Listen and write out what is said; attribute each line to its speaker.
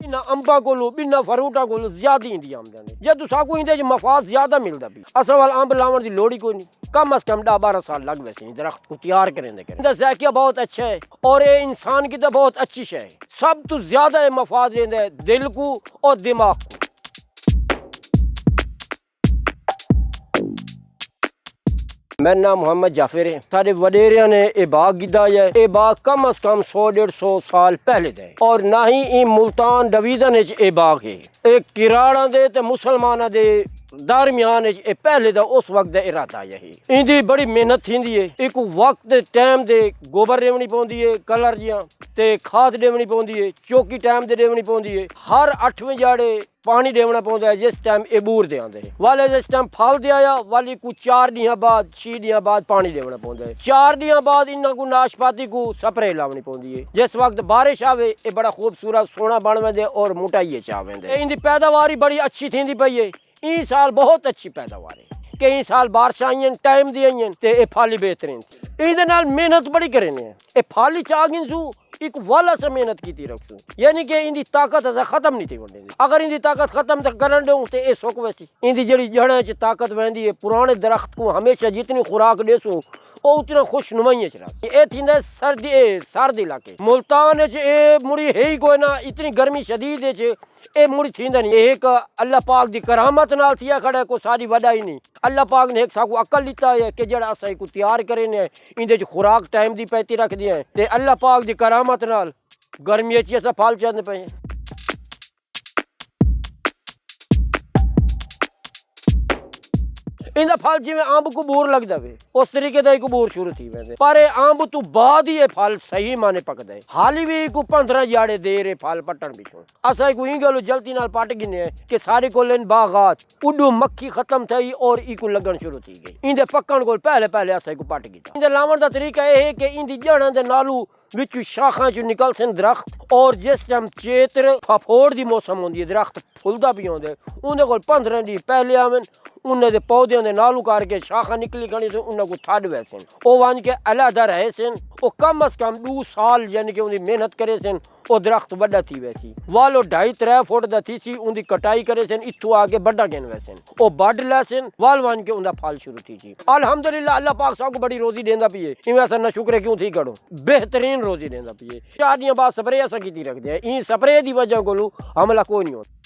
Speaker 1: इन्ना अंबा कोलो बिना फरूटा कोलो ज्यादा इंदी आमदनी जद साकू इंदे च मफाद ज्यादा मिलदा भी असल वाल अंब लावन दी लोड़ ही कोई नहीं। कम अज कम 10-12 साल लग वैसे दरख्त को तैयार करेंदे इनदा ज़ायका बहुत अच्छा है और ये इंसान की तो बहुत अच्छी शय है। सब तो ज्यादा मफाद देंदा है दिल को और दिमाग को। मेरा नाम मोहम्मद जाफिर है। सारे वडेरिया ने ये बाग गिदा है। ये बाग कम अज कम 100-150 साल पहले दे और ना ही ये मुल्तान डिवीजन ये बाग है। एक किराड़ा दे ते मुसलमाना दे दरमियान ये पहले दा उस वक्त दा इरादा यही। इंदी बड़ी मेहनत थींदी है। एक वक्त टाइम दे गोबर देवनी पौंदी है, कलर जियां ते खाद देवनी पौंदी है, चौकी टाइम दे देवनी पौंदी है। हर 8वें जाड़े पानी देवना पौंदा है जिस टाइम ये बूर दे आंदे वाले जिस टाइम फल दे आया वाली को 4 दिन बाद 6 दिन बाद पानी देवना पौंदा है। 4 दिन बाद इन्ना को नाशपाती को स्प्रे लावनी पौंदी है। जिस वक्त बारिश आवे ये बड़ा खूबसूरत सोना बन वेंदे और मोटाइए चा वेंदे। इनकी पैदावार बड़ी अच्छी थींदी पई है। ई साल बहुत अच्छी पैदावार है। कई साल बारिश आईन टाइम दी आईन ते ये फल बेहतरीन इहदे नाल मेहनत बड़ी करनी है। ये फल चागिन सू एक वाला से मेहनत की रखूँ यानी कि इनकी ताकत खत्म नहीं थी वंडी। अगर इनकी ताकत खत्म तक करन दूँ तो ये सुक वैसी इनकी जड़ी जड़ें च ताकत वहदी है। पुराने दरख्त को हमेशा जितनी खुराक देसूँ वो उतना खुशनुमाई च ये थींदा सर्दी सर्द इलाके मुल्तान ये मुड़ी है ही कोई ना इतनी गर्मी शदीद ये मुड़ी थींदा नहीं। एक अल्लाह पाक दी करामत नाल थिया खड़ा को सारी वडा ही नहीं। अल्लाह पाक ने एक साकू अकल दिता है कि जड़ा असा को तैयार करे ने इंदे च खुराक टाइम दी पैती रख दिया ते अल्लाह पाक दी करामत नाल गर्मी च असा फल चंद पे। इनका फल जिवें अंब को बूर लगदा वे उस तरीके दा बूर शुरू थी वेंदे पर अंब तो बाद ही फल सही माने पकदा है। हाली भी को 15 जाड़े देर है फल पट्टन पिछों असा को ई गलो जल्दी नाल पट गिने कि सारे कोल बागात उडू मक्खी खत्म थई और इको लगन शुरू थी गई। इंदे पक्कन कोल पहले असा को पट गया। इंदे लावन दा तरीका यह है कि इंदी जड़ां दे नालू विच शाखां च निकल सन दरख्त और जिस टाइम चेत्र फफोड़ दी मौसम होंदी है दरख्त फुलदा भी होंदे उन्हें कोल 15 दिन पहले आवन उन्हें पौधे दे नालू करके शाखा निकली खड़ी से उन्हें को थड वैसन वो वन के अलहदा रहे सन। वो कम अज कम 2 साल यानी कि उनकी मेहनत करे सन वो दरख्त बड़ा थी वैसी वालो 2.5-3 फुट दा थी सी उनकी कटाई करे सन इत्थों आगे बड़ा गेन वैसन वो बड लैसन वाल वन के उनका फल शुरू थी जी। अल्हम्दुलिल्लाह अल्लाह पाक साको बड़ी रोजी देंदा पिए इवें असा ना शुक्र क्यों थी करो बेहतरीन रोजी देंदा पिए। 4 दिन बाद स्प्रे असा कीती रखदे ई स्प्रे दी वजह कोलू हमला कोई नहीं होता।